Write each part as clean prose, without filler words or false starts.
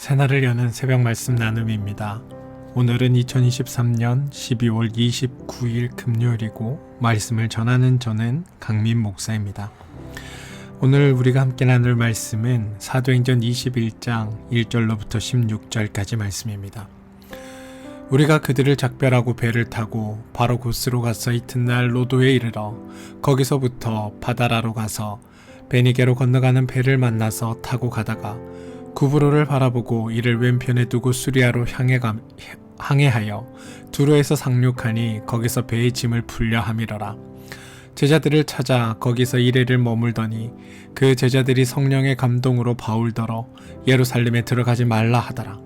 새날을 여는 새벽 말씀 나눔입니다. 오늘은 2023년 12월 29일 금요일이고 말씀을 전하는 저는 강민 목사입니다. 오늘 우리가 함께 나눌 말씀은 사도행전 21장 1절로부터 16절까지 말씀입니다. 우리가 그들을 작별하고 배를 타고 바로 곳으로 가서 이튿날 로도에 이르러 거기서부터 바다라로 가서 베니게로 건너가는 배를 만나서 타고 가다가 구브로를 바라보고 이를 왼편에 두고 수리아로 항해하여 두로에서 상륙하니 거기서 배의 짐을 풀려 함이러라. 제자들을 찾아 거기서 이레를 머물더니 그 제자들이 성령의 감동으로 바울더러 예루살렘에 들어가지 말라 하더라.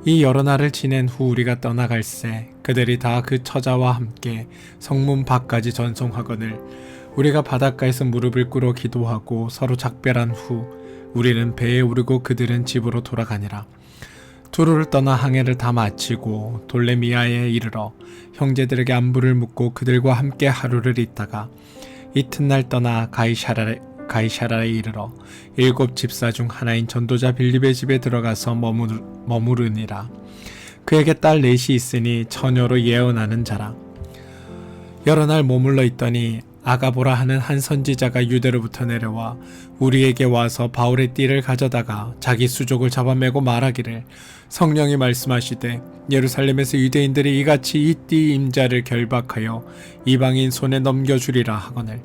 이 여러 날을 지낸 후 우리가 떠나갈새 그들이 다 그 처자와 함께 성문 밖까지 전송하거늘 우리가 바닷가에서 무릎을 꿇어 기도하고 서로 작별한 후 우리는 배에 오르고 그들은 집으로 돌아가니라. 두로를 떠나 항해를 다 마치고 돌레미아에 이르러 형제들에게 안부를 묻고 그들과 함께 하루를 있다가 이튿날 떠나 가이사라에 이르러 7 집사 중 하나인 전도자 빌립의 집에 들어가서 머무르니라. 그에게 딸 넷이 있으니 처녀로 예언하는 자라. 여러 날 머물러 있더니 아가보라 하는 한 선지자가 유대로부터 내려와 우리에게 와서 바울의 띠를 가져다가 자기 수족을 잡아매고 말하기를 성령이 말씀하시되 예루살렘에서 유대인들이 이같이 이 띠 임자를 결박하여 이방인 손에 넘겨주리라 하거늘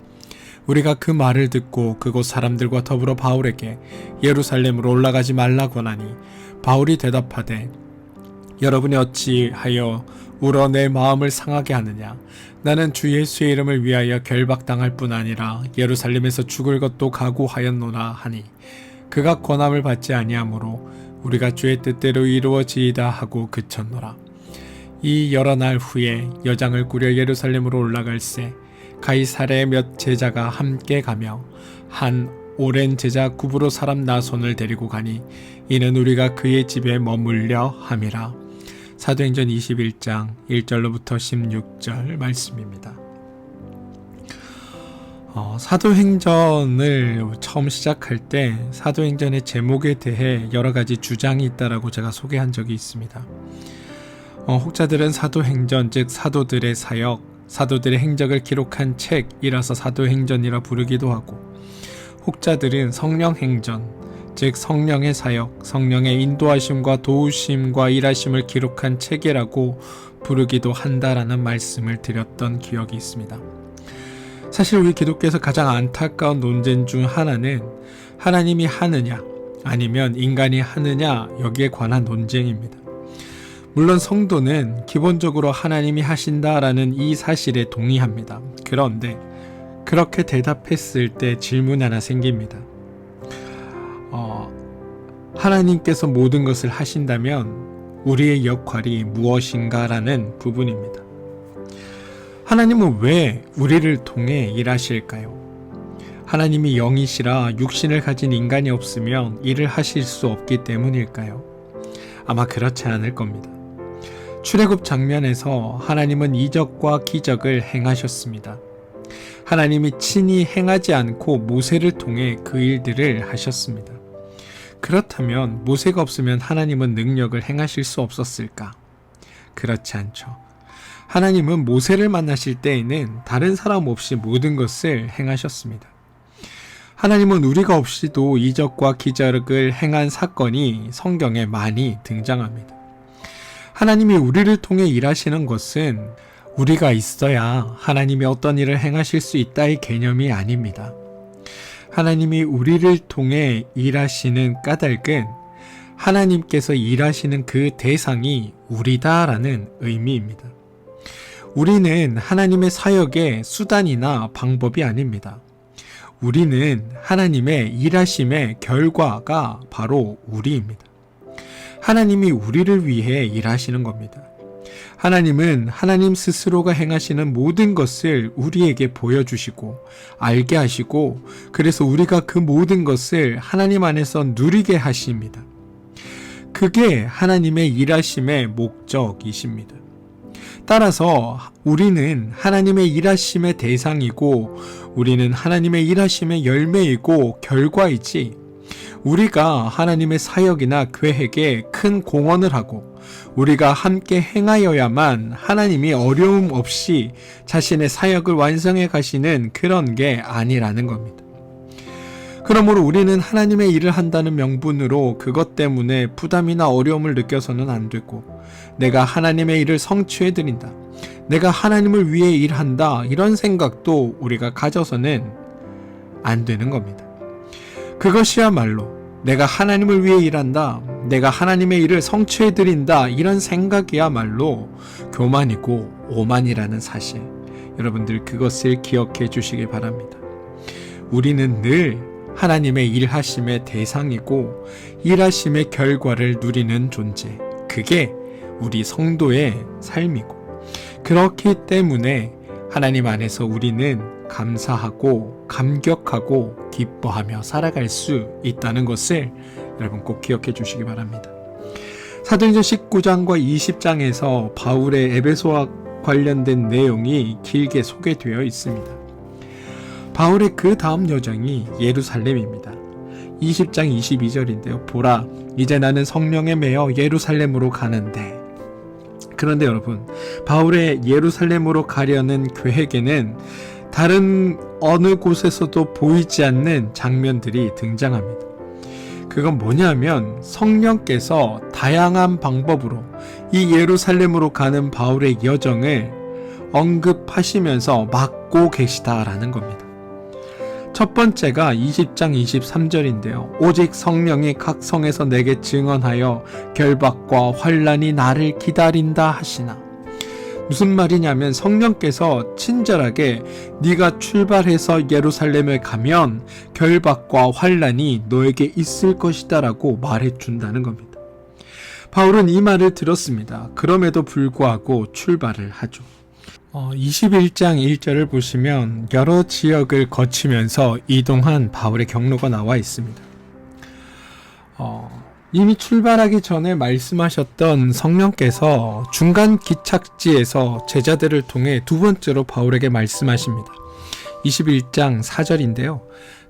우리가 그 말을 듣고 그곳 사람들과 더불어 바울에게 예루살렘으로 올라가지 말라고 하니 바울이 대답하되 여러분이 어찌하여 울어 내 마음을 상하게 하느냐. 나는 주 예수의 이름을 위하여 결박당할 뿐 아니라 예루살렘에서 죽을 것도 각오하였노라 하니 그가 권함을 받지 아니하므로 우리가 주의 뜻대로 이루어지이다 하고 그쳤노라. 이 여러 날 후에 여장을 꾸려 예루살렘으로 올라갈새 가이사랴의 몇 제자가 함께 가며 한 오랜 제자 구브로 사람 나손을 데리고 가니 이는 우리가 그의 집에 머물려 함이라. 사도행전 21장 1절로부터 16절 말씀입니다. 사도행전을 처음 시작할 때 사도행전의 제목에 대해 여러 가지 주장이 있다라고 제가 소개한 적이 있습니다. 혹자들은 사도행전, 즉 사도들의 사역, 사도들의 행적을 기록한 책이라서 사도행전이라 부르기도 하고 혹자들은 성령행전, 즉 성령의 사역, 성령의 인도하심과 도우심과 일하심을 기록한 책이라고 부르기도 한다라는 말씀을 드렸던 기억이 있습니다. 사실 우리 기독교에서 가장 안타까운 논쟁 중 하나는 하나님이 하느냐 아니면 인간이 하느냐 여기에 관한 논쟁입니다. 물론 성도는 기본적으로 하나님이 하신다라는 이 사실에 동의합니다. 그런데 그렇게 대답했을 때 질문 하나 생깁니다. 하나님께서 모든 것을 하신다면 우리의 역할이 무엇인가라는 부분입니다. 하나님은 왜 우리를 통해 일하실까요? 하나님이 영이시라 육신을 가진 인간이 없으면 일을 하실 수 없기 때문일까요? 아마 그렇지 않을 겁니다. 출애굽 장면에서 하나님은 이적과 기적을 행하셨습니다. 하나님이 친히 행하지 않고 모세를 통해 그 일들을 하셨습니다. 그렇다면 모세가 없으면 하나님은 능력을 행하실 수 없었을까? 그렇지 않죠. 하나님은 모세를 만나실 때에는 다른 사람 없이 모든 것을 행하셨습니다. 하나님은 우리가 없이도 이적과 기적을 행한 사건이 성경에 많이 등장합니다. 하나님이 우리를 통해 일하시는 것은 우리가 있어야 하나님이 어떤 일을 행하실 수 있다의 개념이 아닙니다. 하나님이 우리를 통해 일하시는 까닭은 하나님께서 일하시는 그 대상이 우리다라는 의미입니다. 우리는 하나님의 사역의 수단이나 방법이 아닙니다. 우리는 하나님의 일하심의 결과가 바로 우리입니다. 하나님이 우리를 위해 일하시는 겁니다. 하나님은 하나님 스스로가 행하시는 모든 것을 우리에게 보여주시고 알게 하시고 그래서 우리가 그 모든 것을 하나님 안에서 누리게 하십니다. 그게 하나님의 일하심의 목적이십니다. 따라서 우리는 하나님의 일하심의 대상이고 우리는 하나님의 일하심의 열매이고 결과이지 우리가 하나님의 사역이나 계획에 큰 공헌을 하고 우리가 함께 행하여야만 하나님이 어려움 없이 자신의 사역을 완성해 가시는 그런 게 아니라는 겁니다. 그러므로 우리는 하나님의 일을 한다는 명분으로 그것 때문에 부담이나 어려움을 느껴서는 안 되고, 내가 하나님의 일을 성취해 드린다, 내가 하나님을 위해 일한다, 이런 생각도 우리가 가져서는 안 되는 겁니다. 그것이야말로 내가 하나님을 위해 일한다, 내가 하나님의 일을 성취해 드린다, 이런 생각이야말로 교만이고 오만이라는 사실, 여러분들 그것을 기억해 주시기 바랍니다. 우리는 늘 하나님의 일하심의 대상이고 일하심의 결과를 누리는 존재, 그게 우리 성도의 삶이고, 그렇기 때문에 하나님 안에서 우리는 감사하고 감격하고 기뻐하며 살아갈 수 있다는 것을 여러분 꼭 기억해 주시기 바랍니다. 사도행전 19장과 20장에서 바울의 에베소와 관련된 내용이 길게 소개되어 있습니다. 바울의 그 다음 여정이 예루살렘입니다. 20장 22절인데요. 보라, 이제 나는 성령에 매여 예루살렘으로 가는데. 그런데 여러분, 바울의 예루살렘으로 가려는 계획에는 다른 어느 곳에서도 보이지 않는 장면들이 등장합니다. 그건 뭐냐면 성령께서 다양한 방법으로 이 예루살렘으로 가는 바울의 여정을 언급하시면서 막고 계시다라는 겁니다. 첫 번째가 20장 23절인데요. 오직 성령이 각 성에서 내게 증언하여 결박과 환난이 나를 기다린다 하시나. 무슨 말이냐면 성령께서 친절하게 네가 출발해서 예루살렘에 가면 결박과 환난이 너에게 있을 것이다 라고 말해준다는 겁니다. 바울은 이 말을 들었습니다. 그럼에도 불구하고 출발을 하죠. 21장 1절을 보시면 여러 지역을 거치면서 이동한 바울의 경로가 나와 있습니다. 이미 출발하기 전에 말씀하셨던 성령께서 중간 기착지에서 제자들을 통해 두 번째로 바울에게 말씀하십니다. 21장 4절인데요.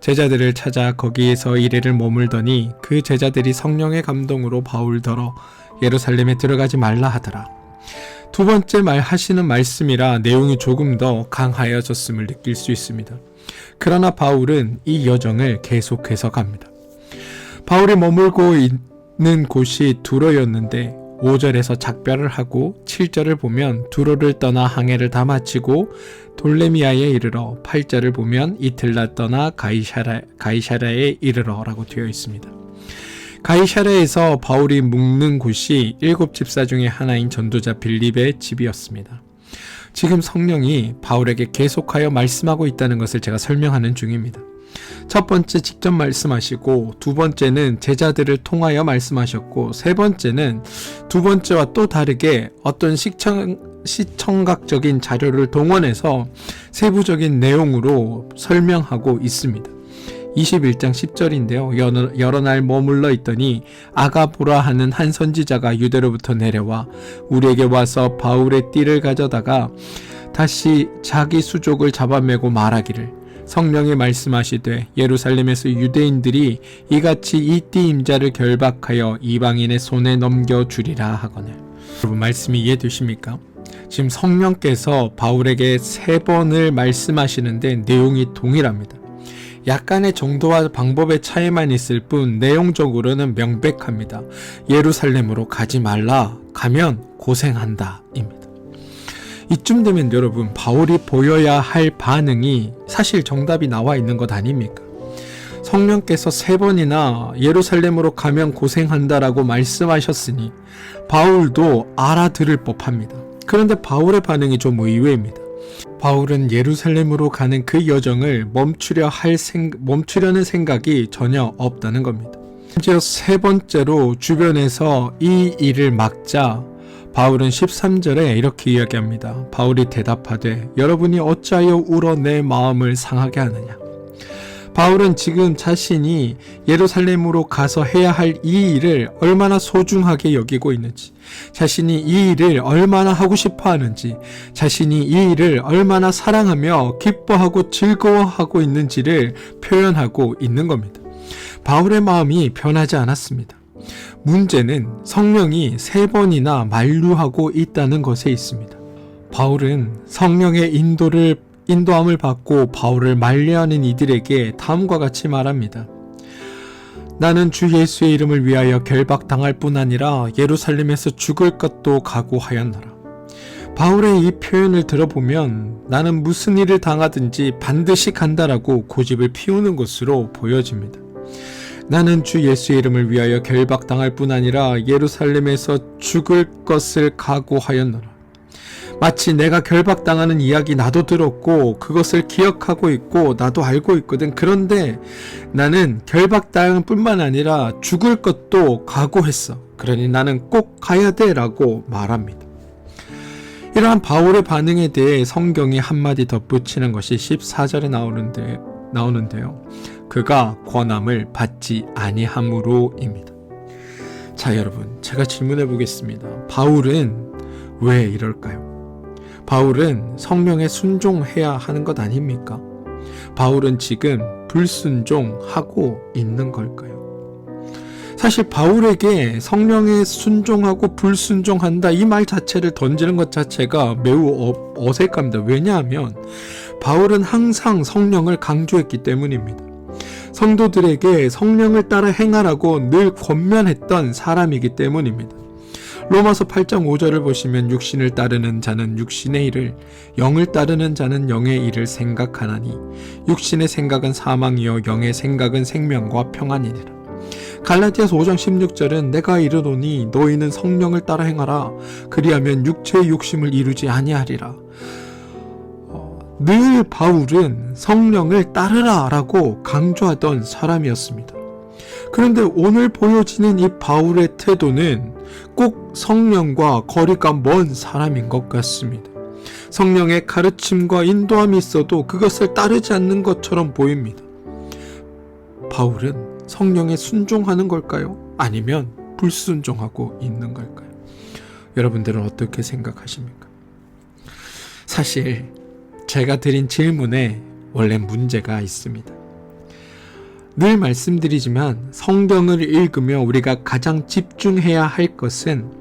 제자들을 찾아 거기에서 이래를 머물더니 그 제자들이 성령의 감동으로 바울더러 예루살렘에 들어가지 말라 하더라. 두 번째 하시는 말씀이라 내용이 조금 더 강하여졌음을 느낄 수 있습니다. 그러나 바울은 이 여정을 계속해서 갑니다. 바울이 머물고 있는 곳이 두로였는데 5절에서 작별을 하고 7절을 보면 두로를 떠나 항해를 다 마치고 돌레미아에 이르러 8절을 보면 이틀날 떠나 가이사랴에 이르러 라고 되어 있습니다. 가이사랴에서 바울이 묵는 곳이 7집사 중에 하나인 전도자 빌립의 집이었습니다. 지금 성령이 바울에게 계속하여 말씀하고 있다는 것을 제가 설명하는 중입니다. 첫 번째 직접 말씀하시고, 두 번째는 제자들을 통하여 말씀하셨고, 세 번째는 두 번째와 또 다르게 어떤 시청각적인 자료를 동원해서 세부적인 내용으로 설명하고 있습니다. 21장 10절인데요. 여러 날 머물러 있더니 아가보라 하는 한 선지자가 유대로부터 내려와 우리에게 와서 바울의 띠를 가져다가 다시 자기 수족을 잡아매고 말하기를, 성령이 말씀하시되 예루살렘에서 유대인들이 이같이 이 띠 임자를 결박하여 이방인의 손에 넘겨주리라 하거늘. 여러분, 말씀이 이해되십니까? 지금 성령께서 바울에게 3번을 말씀하시는데 내용이 동일합니다. 약간의 정도와 방법의 차이만 있을 뿐 내용적으로는 명백합니다. 예루살렘으로 가지 말라, 가면 고생한다 입니다. 이쯤 되면 여러분, 바울이 보여야 할 반응이 사실 정답이 나와 있는 것 아닙니까? 성령께서 3번이나 예루살렘으로 가면 고생한다라고 말씀하셨으니 바울도 알아들을 법합니다. 그런데 바울의 반응이 좀 의외입니다. 바울은 예루살렘으로 가는 그 여정을 멈추려는 생각이 전혀 없다는 겁니다. 심지어 3번째로 주변에서 이 일을 막자 바울은 13절에 이렇게 이야기합니다. 바울이 대답하되 여러분이 어찌하여 울어 내 마음을 상하게 하느냐. 바울은 지금 자신이 예루살렘으로 가서 해야 할 이 일을 얼마나 소중하게 여기고 있는지, 자신이 이 일을 얼마나 하고 싶어 하는지, 자신이 이 일을 얼마나 사랑하며 기뻐하고 즐거워하고 있는지를 표현하고 있는 겁니다. 바울의 마음이 변하지 않았습니다. 문제는 성령이 3번이나 만류하고 있다는 것에 있습니다. 바울은 성령의 인도함을 받고 바울을 만류하는 이들에게 다음과 같이 말합니다. 나는 주 예수의 이름을 위하여 결박당할 뿐 아니라 예루살렘에서 죽을 것도 각오하였노라. 바울의 이 표현을 들어보면 나는 무슨 일을 당하든지 반드시 간다라고 고집을 피우는 것으로 보여집니다. 나는 주 예수의 이름을 위하여 결박당할 뿐 아니라 예루살렘에서 죽을 것을 각오하였노라. 마치 내가 결박당하는 이야기 나도 들었고 그것을 기억하고 있고 나도 알고 있거든. 그런데 나는 결박당할 뿐만 아니라 죽을 것도 각오했어. 그러니 나는 꼭 가야 돼 라고 말합니다. 이러한 바울의 반응에 대해 성경이 한마디 덧붙이는 것이 14절에 나오는데요. 그가 권함을 받지 아니함으로입니다. 자, 여러분, 제가 질문해 보겠습니다. 바울은 왜 이럴까요? 바울은 성령에 순종해야 하는 것 아닙니까? 바울은 지금 불순종하고 있는 걸까요? 사실 바울에게 성령에 순종하고 불순종한다 이 말 자체를 던지는 것 자체가 매우 어색합니다. 왜냐하면 바울은 항상 성령을 강조했기 때문입니다. 성도들에게 성령을 따라 행하라고 늘 권면했던 사람이기 때문입니다. 로마서 8장 5절을 보시면 육신을 따르는 자는 육신의 일을, 영을 따르는 자는 영의 일을 생각하나니 육신의 생각은 사망이요 영의 생각은 생명과 평안이니라. 갈라디아서 5장 16절은 내가 이르노니 너희는 성령을 따라 행하라. 그리하면 육체의 욕심을 이루지 아니하리라. 늘 바울은 성령을 따르라 라고 강조하던 사람이었습니다. 그런데 오늘 보여지는 이 바울의 태도는 꼭 성령과 거리가 먼 사람인 것 같습니다. 성령의 가르침과 인도함이 있어도 그것을 따르지 않는 것처럼 보입니다. 바울은 성령에 순종하는 걸까요? 아니면 불순종하고 있는 걸까요? 여러분들은 어떻게 생각하십니까? 사실 제가 드린 질문에 원래 문제가 있습니다. 늘 말씀드리지만 성경을 읽으며 우리가 가장 집중해야 할 것은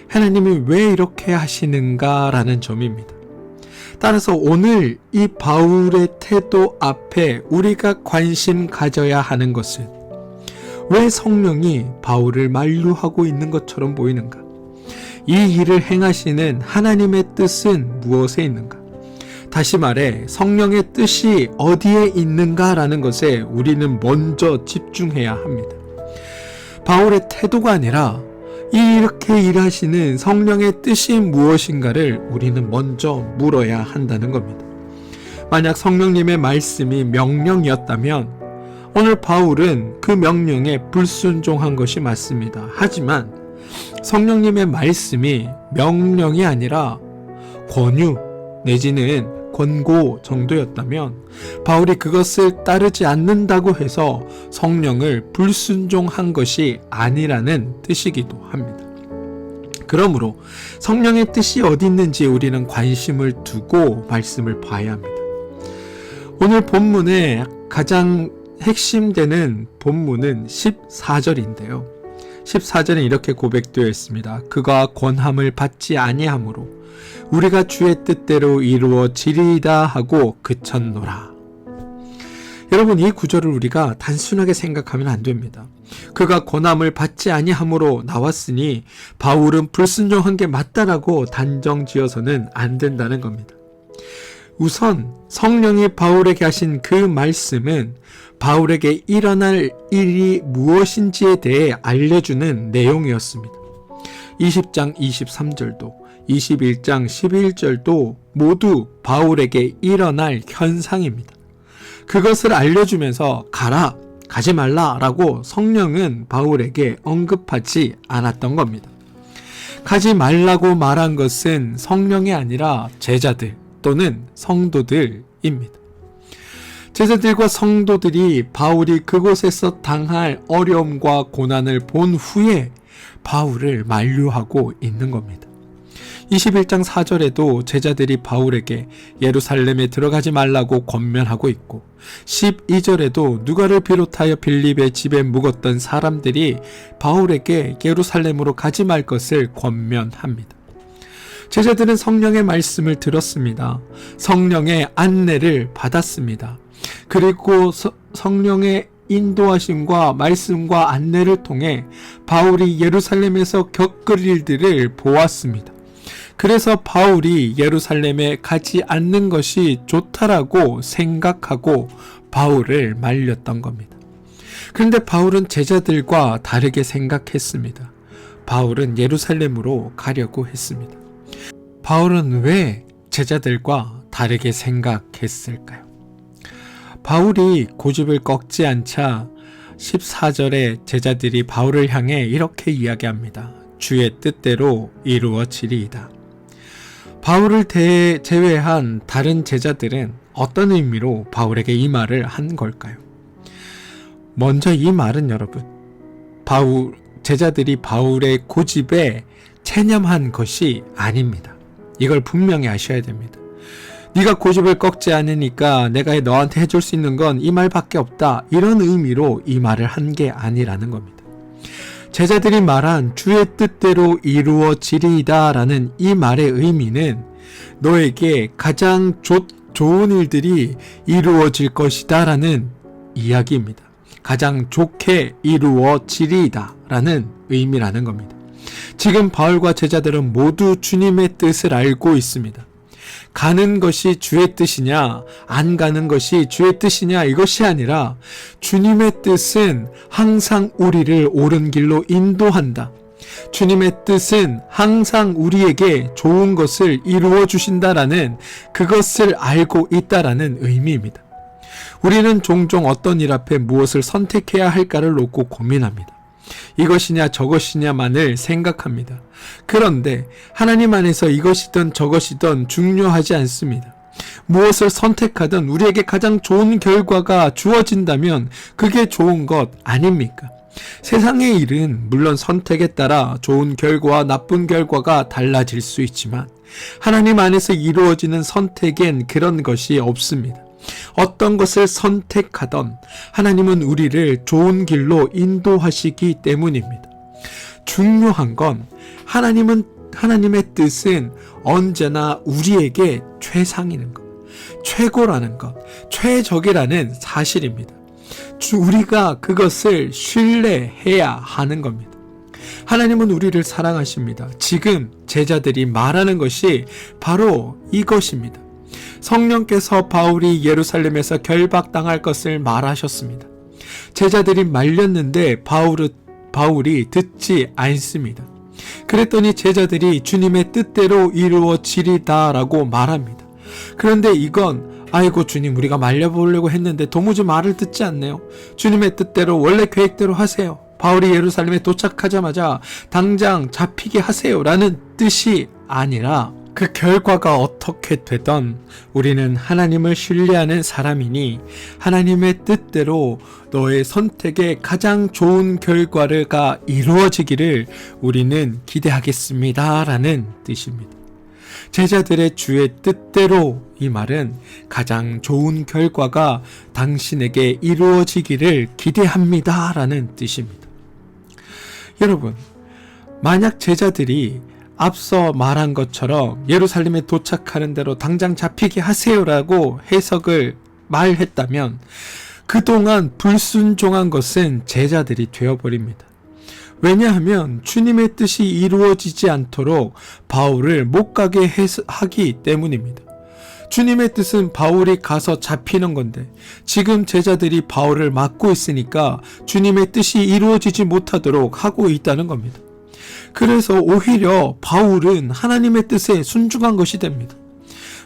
하나님이 왜 이렇게 하시는가라는 점입니다. 따라서 오늘 이 바울의 태도 앞에 우리가 관심 가져야 하는 것은 왜 성령이 바울을 만류하고 있는 것처럼 보이는가? 이 일을 행하시는 하나님의 뜻은 무엇에 있는가? 다시 말해 성령의 뜻이 어디에 있는가라는 것에 우리는 먼저 집중해야 합니다. 바울의 태도가 아니라 이렇게 일하시는 성령의 뜻이 무엇인가를 우리는 먼저 물어야 한다는 겁니다. 만약 성령님의 말씀이 명령이었다면 오늘 바울은 그 명령에 불순종한 것이 맞습니다. 하지만 성령님의 말씀이 명령이 아니라 권유 내지는 권고 정도였다면 바울이 그것을 따르지 않는다고 해서 성령을 불순종한 것이 아니라는 뜻이기도 합니다. 그러므로 성령의 뜻이 어디 있는지 우리는 관심을 두고 말씀을 봐야 합니다. 오늘 본문의 가장 핵심되는 본문은 14절인데요. 14절에 이렇게 고백되어 있습니다. 그가 권함을 받지 아니하므로 우리가 주의 뜻대로 이루어지리이다 하고 그쳤노라. 여러분, 이 구절을 우리가 단순하게 생각하면 안 됩니다. 그가 권함을 받지 아니하므로 나왔으니 바울은 불순종한 게 맞다라고 단정지어서는 안 된다는 겁니다. 우선 성령이 바울에게 하신 그 말씀은 바울에게 일어날 일이 무엇인지에 대해 알려주는 내용이었습니다. 20장 23절도 21장 11절도 모두 바울에게 일어날 현상입니다. 그것을 알려주면서 가라, 가지 말라라고 성령은 바울에게 언급하지 않았던 겁니다. 가지 말라고 말한 것은 성령이 아니라 제자들 또는 성도들입니다. 제자들과 성도들이 바울이 그곳에서 당할 어려움과 고난을 본 후에 바울을 만류하고 있는 겁니다. 21장 4절에도 제자들이 바울에게 예루살렘에 들어가지 말라고 권면하고 있고 12절에도 누가를 비롯하여 빌립의 집에 묵었던 사람들이 바울에게 예루살렘으로 가지 말 것을 권면합니다. 제자들은 성령의 말씀을 들었습니다. 성령의 안내를 받았습니다. 그리고 성령의 인도하심과 말씀과 안내를 통해 바울이 예루살렘에서 겪을 일들을 보았습니다. 그래서 바울이 예루살렘에 가지 않는 것이 좋다라고 생각하고 바울을 말렸던 겁니다. 그런데 바울은 제자들과 다르게 생각했습니다. 바울은 예루살렘으로 가려고 했습니다. 바울은 왜 제자들과 다르게 생각했을까요? 바울이 고집을 꺾지 않자 14절에 제자들이 바울을 향해 이렇게 이야기합니다. 주의 뜻대로 이루어지리이다. 바울을 제외한 다른 제자들은 어떤 의미로 바울에게 이 말을 한 걸까요? 먼저 이 말은 여러분, 제자들이 바울의 고집에 체념한 것이 아닙니다. 이걸 분명히 아셔야 됩니다. 네가 고집을 꺾지 않으니까 내가 너한테 해줄 수 있는 건 이 말밖에 없다. 이런 의미로 이 말을 한 게 아니라는 겁니다. 제자들이 말한 주의 뜻대로 이루어지리이다 라는 이 말의 의미는 너에게 가장 좋은 일들이 이루어질 것이다 라는 이야기입니다. 가장 좋게 이루어지리이다 라는 의미라는 겁니다. 지금 바울과 제자들은 모두 주님의 뜻을 알고 있습니다. 가는 것이 주의 뜻이냐, 안 가는 것이 주의 뜻이냐, 이것이 아니라 주님의 뜻은 항상 우리를 옳은 길로 인도한다. 주님의 뜻은 항상 우리에게 좋은 것을 이루어 주신다라는 그것을 알고 있다라는 의미입니다. 우리는 종종 어떤 일 앞에 무엇을 선택해야 할까를 놓고 고민합니다. 이것이냐 저것이냐만을 생각합니다. 그런데 하나님 안에서 이것이든 저것이든 중요하지 않습니다. 무엇을 선택하든 우리에게 가장 좋은 결과가 주어진다면 그게 좋은 것 아닙니까? 세상의 일은 물론 선택에 따라 좋은 결과와 나쁜 결과가 달라질 수 있지만 하나님 안에서 이루어지는 선택엔 그런 것이 없습니다. 어떤 것을 선택하던 하나님은 우리를 좋은 길로 인도하시기 때문입니다. 중요한 건 하나님의 뜻은 언제나 우리에게 최상이는 것, 최고라는 것, 최적이라는 사실입니다. 우리가 그것을 신뢰해야 하는 겁니다. 하나님은 우리를 사랑하십니다. 지금 제자들이 말하는 것이 바로 이것입니다. 성령께서 바울이 예루살렘에서 결박당할 것을 말하셨습니다. 제자들이 말렸는데 바울이 듣지 않습니다. 그랬더니 제자들이 주님의 뜻대로 이루어지리다 라고 말합니다. 그런데 이건 아이고 주님 우리가 말려보려고 했는데 도무지 말을 듣지 않네요. 주님의 뜻대로 원래 계획대로 하세요. 바울이 예루살렘에 도착하자마자 당장 잡히게 하세요 라는 뜻이 아니라 그 결과가 어떻게 되던 우리는 하나님을 신뢰하는 사람이니 하나님의 뜻대로 너의 선택에 가장 좋은 결과가 이루어지기를 우리는 기대하겠습니다 라는 뜻입니다. 제자들의 주의 뜻대로 이 말은 가장 좋은 결과가 당신에게 이루어지기를 기대합니다 라는 뜻입니다. 여러분, 만약 제자들이 앞서 말한 것처럼 예루살렘에 도착하는 대로 당장 잡히게 하세요라고 해석을 말했다면 그동안 불순종한 것은 제자들이 되어버립니다. 왜냐하면 주님의 뜻이 이루어지지 않도록 바울을 못 가게 하기 때문입니다. 주님의 뜻은 바울이 가서 잡히는 건데 지금 제자들이 바울을 막고 있으니까 주님의 뜻이 이루어지지 못하도록 하고 있다는 겁니다. 그래서 오히려 바울은 하나님의 뜻에 순종한 것이 됩니다.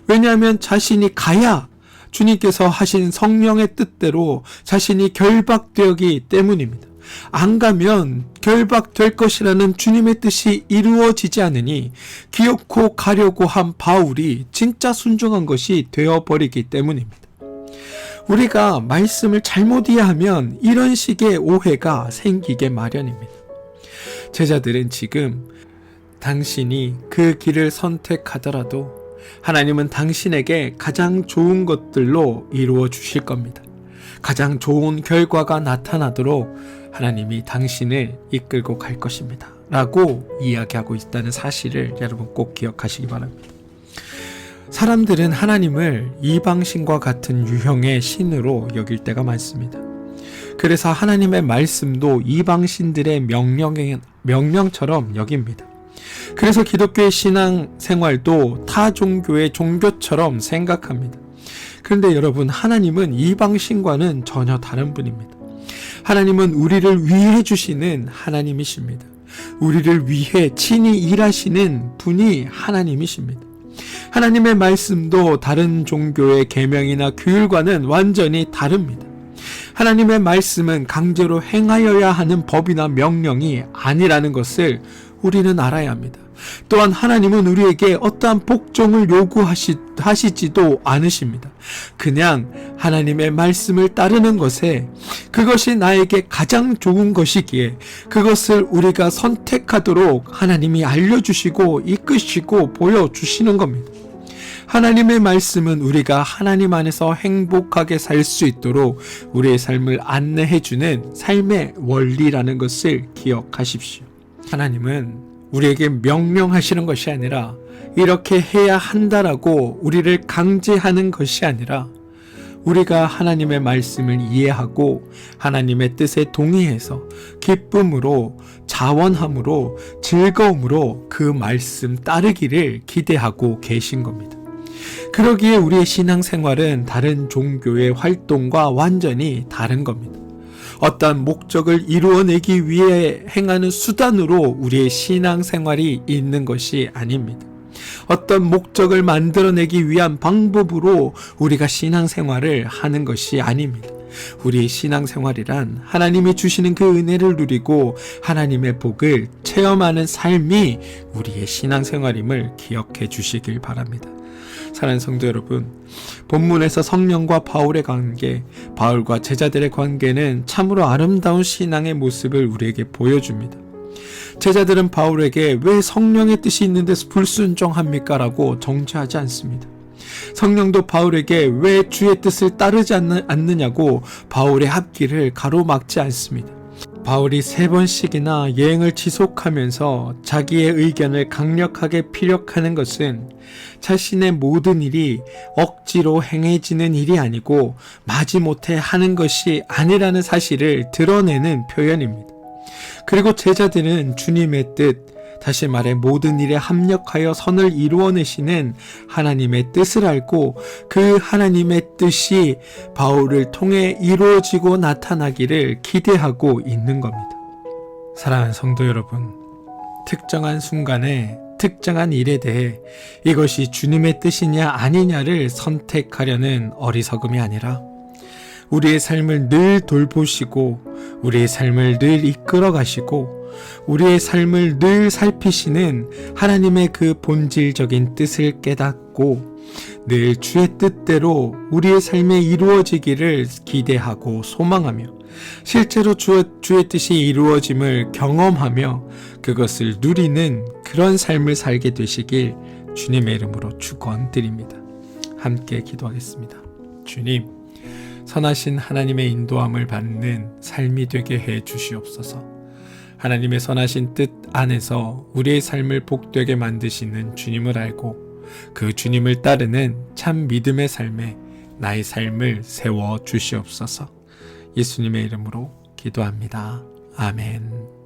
왜냐하면 자신이 가야 주님께서 하신 성령의 뜻대로 자신이 결박되기 때문입니다. 안 가면 결박될 것이라는 주님의 뜻이 이루어지지 않으니 기어코 가려고 한 바울이 진짜 순종한 것이 되어버리기 때문입니다. 우리가 말씀을 잘못 이해하면 이런 식의 오해가 생기게 마련입니다. 제자들은 지금 당신이 그 길을 선택하더라도 하나님은 당신에게 가장 좋은 것들로 이루어 주실 겁니다. 가장 좋은 결과가 나타나도록 하나님이 당신을 이끌고 갈 것입니다. 라고 이야기하고 있다는 사실을 여러분 꼭 기억하시기 바랍니다. 사람들은 하나님을 이방신과 같은 유형의 신으로 여길 때가 많습니다. 그래서 하나님의 말씀도 이방신들의 명령처럼 여깁니다. 그래서 기독교의 신앙생활도 타 종교의 종교처럼 생각합니다. 그런데 여러분, 하나님은 이방신과는 전혀 다른 분입니다. 하나님은 우리를 위해 주시는 하나님이십니다. 우리를 위해 친히 일하시는 분이 하나님이십니다. 하나님의 말씀도 다른 종교의 계명이나 규율과는 완전히 다릅니다. 하나님의 말씀은 강제로 행하여야 하는 법이나 명령이 아니라는 것을 우리는 알아야 합니다. 또한 하나님은 우리에게 어떠한 복종을 요구하시지도 않으십니다. 그냥 하나님의 말씀을 따르는 것에 그것이 나에게 가장 좋은 것이기에 그것을 우리가 선택하도록 하나님이 알려주시고 이끄시고 보여주시는 겁니다. 하나님의 말씀은 우리가 하나님 안에서 행복하게 살 수 있도록 우리의 삶을 안내해주는 삶의 원리라는 것을 기억하십시오. 하나님은 우리에게 명령하시는 것이 아니라 이렇게 해야 한다라고 우리를 강제하는 것이 아니라 우리가 하나님의 말씀을 이해하고 하나님의 뜻에 동의해서 기쁨으로, 자원함으로, 즐거움으로 그 말씀 따르기를 기대하고 계신 겁니다. 그러기에 우리의 신앙생활은 다른 종교의 활동과 완전히 다른 겁니다. 어떠한 목적을 이루어내기 위해 행하는 수단으로 우리의 신앙생활이 있는 것이 아닙니다. 어떤 목적을 만들어내기 위한 방법으로 우리가 신앙생활을 하는 것이 아닙니다. 우리의 신앙생활이란 하나님이 주시는 그 은혜를 누리고 하나님의 복을 체험하는 삶이 우리의 신앙생활임을 기억해 주시길 바랍니다. 사랑하는 성도 여러분, 본문에서 성령과 바울의 관계, 바울과 제자들의 관계는 참으로 아름다운 신앙의 모습을 우리에게 보여줍니다. 제자들은 바울에게 왜 성령의 뜻이 있는데 불순종합니까? 라고 정죄하지 않습니다. 성령도 바울에게 왜 주의 뜻을 따르지 않느냐고 바울의 앞길을 가로막지 않습니다. 바울이 3번씩이나 여행을 지속하면서 자기의 의견을 강력하게 피력하는 것은 자신의 모든 일이 억지로 행해지는 일이 아니고 마지못해 하는 것이 아니라는 사실을 드러내는 표현입니다. 그리고 제자들은 주님의 뜻, 다시 말해 모든 일에 합력하여 선을 이루어내시는 하나님의 뜻을 알고 그 하나님의 뜻이 바울을 통해 이루어지고 나타나기를 기대하고 있는 겁니다. 사랑하는 성도 여러분, 특정한 순간에 특정한 일에 대해 이것이 주님의 뜻이냐 아니냐를 선택하려는 어리석음이 아니라 우리의 삶을 늘 돌보시고 우리의 삶을 늘 이끌어 가시고 우리의 삶을 늘 살피시는 하나님의 그 본질적인 뜻을 깨닫고 늘 주의 뜻대로 우리의 삶에 이루어지기를 기대하고 소망하며 실제로 주의 뜻이 이루어짐을 경험하며 그것을 누리는 그런 삶을 살게 되시길 주님의 이름으로 축원드립니다. 함께 기도하겠습니다. 주님, 선하신 하나님의 인도함을 받는 삶이 되게 해 주시옵소서. 하나님의 선하신 뜻 안에서 우리의 삶을 복되게 만드시는 주님을 알고 그 주님을 따르는 참 믿음의 삶에 나의 삶을 세워 주시옵소서. 예수님의 이름으로 기도합니다. 아멘.